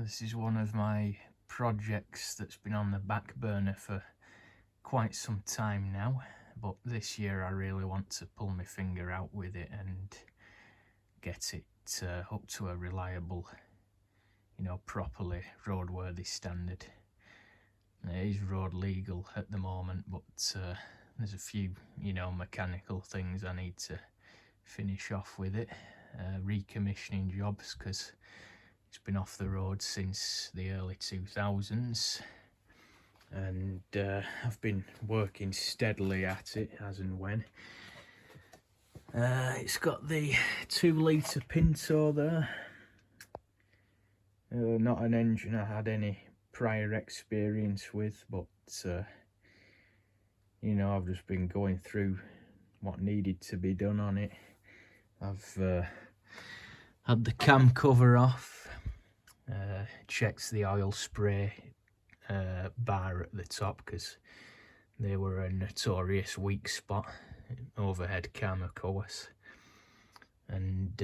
This is one of my projects that's been on the back burner for quite some time now, but this year I really want to pull my finger out with it and get it up to a reliable, properly roadworthy standard. It is road legal at the moment, but there's a few, mechanical things I need to finish off with it. Recommissioning jobs, because it's been off the road since the early 2000s, and I've been working steadily at it as and when. It's got the 2-litre Pinto there. Not an engine I had any prior experience with, but I've just been going through what needed to be done on it. I've had the cam cover off, checked the oil spray bar at the top, because they were a notorious weak spot. Overhead cam, of course, and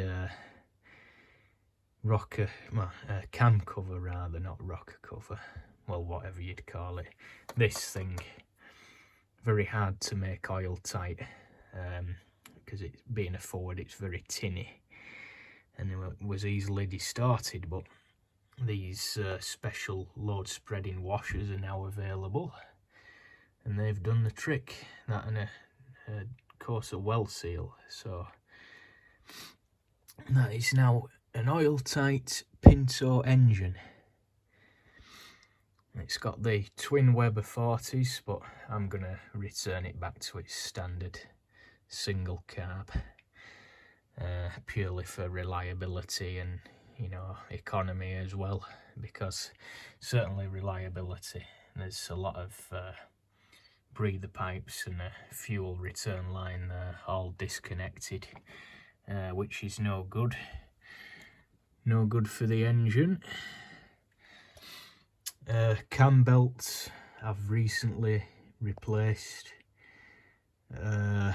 cam cover rather, not rocker cover, well, whatever you'd call it. This thing, very hard to make oil tight, because it being a Ford, it's very tinny, and it was easily distorted. But these special load spreading washers are now available, and they've done the trick. That and a course a well seal, so that is now an oil tight Pinto engine. It's got the twin Weber 40s, but I'm gonna return it back to its standard single carb, purely for reliability and economy as well, because certainly reliability, there's a lot of breather pipes and a fuel return line there, all disconnected, which is no good for the engine. Cam belts I've recently replaced. It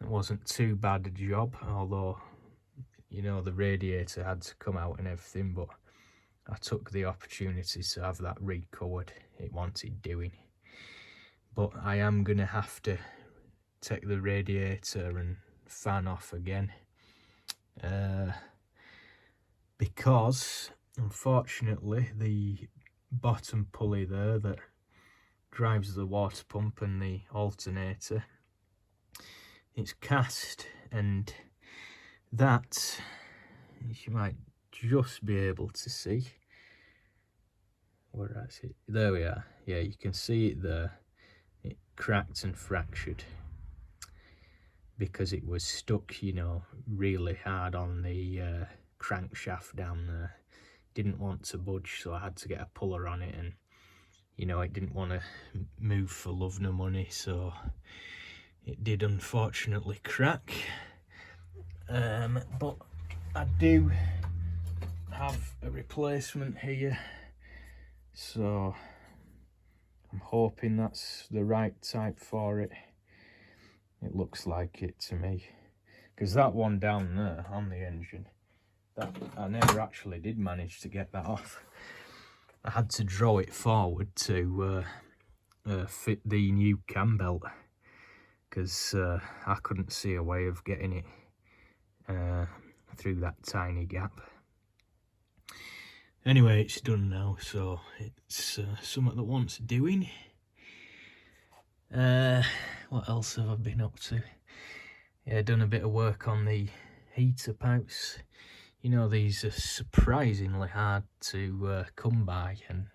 wasn't too bad a job, although the radiator had to come out and everything, but I took the opportunity to have that recovered. It wanted doing. But I am going to have to take the radiator and fan off again, because unfortunately the bottom pulley there that drives the water pump and the alternator, it's cast, and that, as you might just be able to see, where is it? There we are. Yeah, you can see it there. It cracked and fractured because it was stuck, really hard on the crankshaft down there. Didn't want to budge, so I had to get a puller on it, and it didn't want to move for love nor money, so it did unfortunately crack. But I do have a replacement here, so I'm hoping that's the right type for it. It looks like it to me, because that one down there on the engine, that I never actually did manage to get that off. I had to draw it forward to fit the new cam belt, because I couldn't see a way of getting it through that tiny gap. Anyway, it's done now, so it's something that wants doing. What else have I been up to? Yeah, done a bit of work on the heater pipes. These are surprisingly hard to come by, and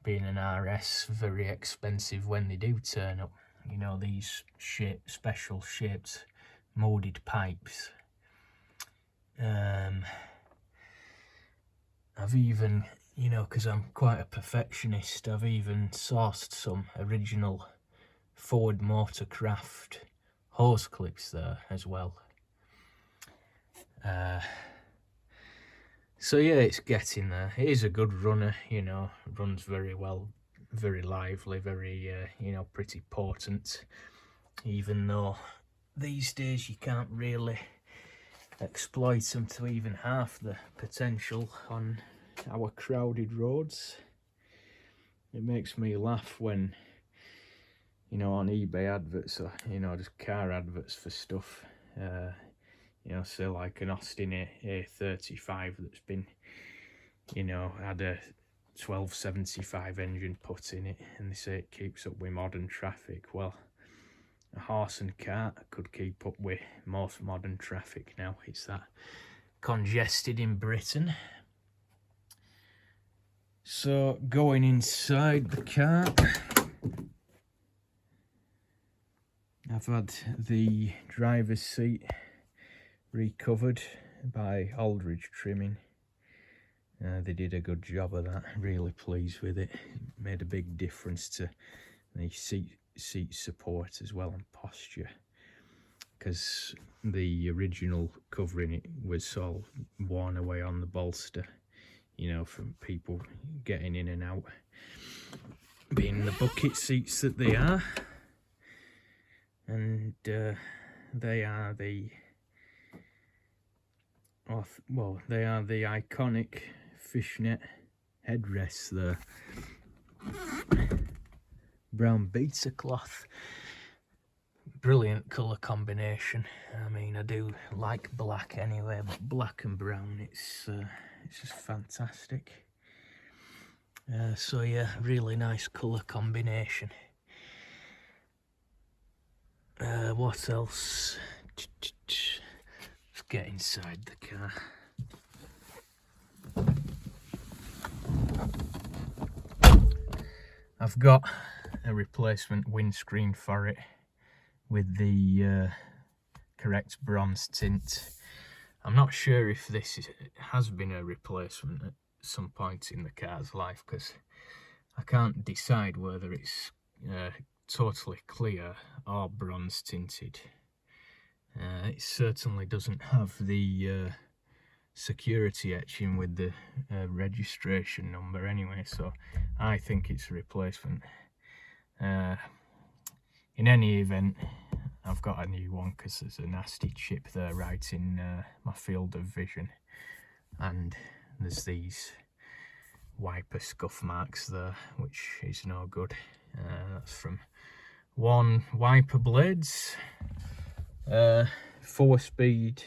being an RS, very expensive when they do turn up. These special shaped molded pipes. I've even, because I'm quite a perfectionist, I've even sourced some original Ford Motorcraft hose clips there as well. So yeah, it's getting there. It is a good runner, runs very well, very lively, very, pretty potent, even though these days you can't really exploit them to even half the potential on our crowded roads. It makes me laugh when, you know, on eBay adverts, or, you know, just car adverts for stuff, you know, say like an Austin A35 that's been, you know, had a 1275 engine put in it, and they say it keeps up with modern traffic. Well, a horse and cart could keep up with most modern traffic now. It's that congested in Britain. So going inside the car, I've had the driver's seat recovered by Aldridge Trimming. They did a good job of that. Really pleased with it. It made a big difference to the seat support as well, and posture, because the original covering it was all worn away on the bolster, you know, from people getting in and out, being the bucket seats that they are. And they are the, well, they are the iconic fishnet headrests there. Brown beta cloth. Brilliant colour combination. I mean, I do like black anyway, but black and brown, it's just fantastic. So yeah, really nice colour combination. What else? Let's get inside the car. I've got a replacement windscreen for it with the correct bronze tint. I'm not sure if this has been a replacement at some point in the car's life, because I can't decide whether it's totally clear or bronze tinted. It certainly doesn't have the security etching with the registration number anyway, so I think it's a replacement. In any event, I've got a new one because there's a nasty chip there right in my field of vision, and there's these wiper scuff marks there, which is no good. That's from worn wiper blades. 4-speed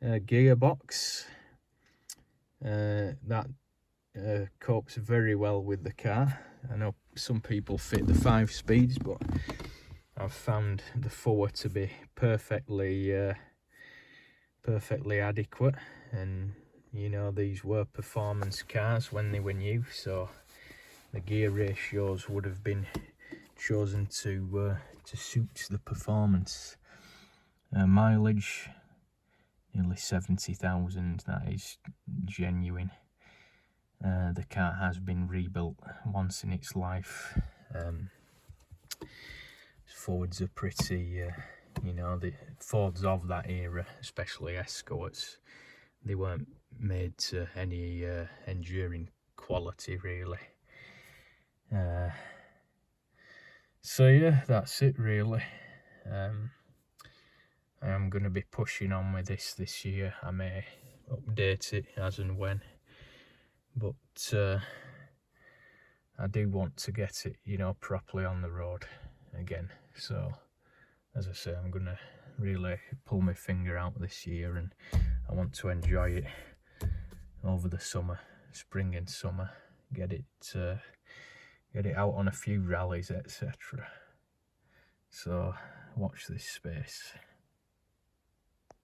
gearbox that copes very well with the car. I know some people fit the 5 speeds, but I've found the 4 to be perfectly adequate. And you know, these were performance cars when they were new, so the gear ratios would have been chosen to suit the performance. Mileage nearly 70,000. That is genuine. The car has been rebuilt once in its life. Fords are pretty, you know, the Fords of that era, especially Escorts, they weren't made to any enduring quality really. So yeah, that's it really. I am going to be pushing on with this year. I may update it as and when, but I do want to get it, you know, properly on the road again. So as I say, I'm going to really pull my finger out this year, and I want to enjoy it over the summer, spring and summer, get it out on a few rallies, etc. So watch this space.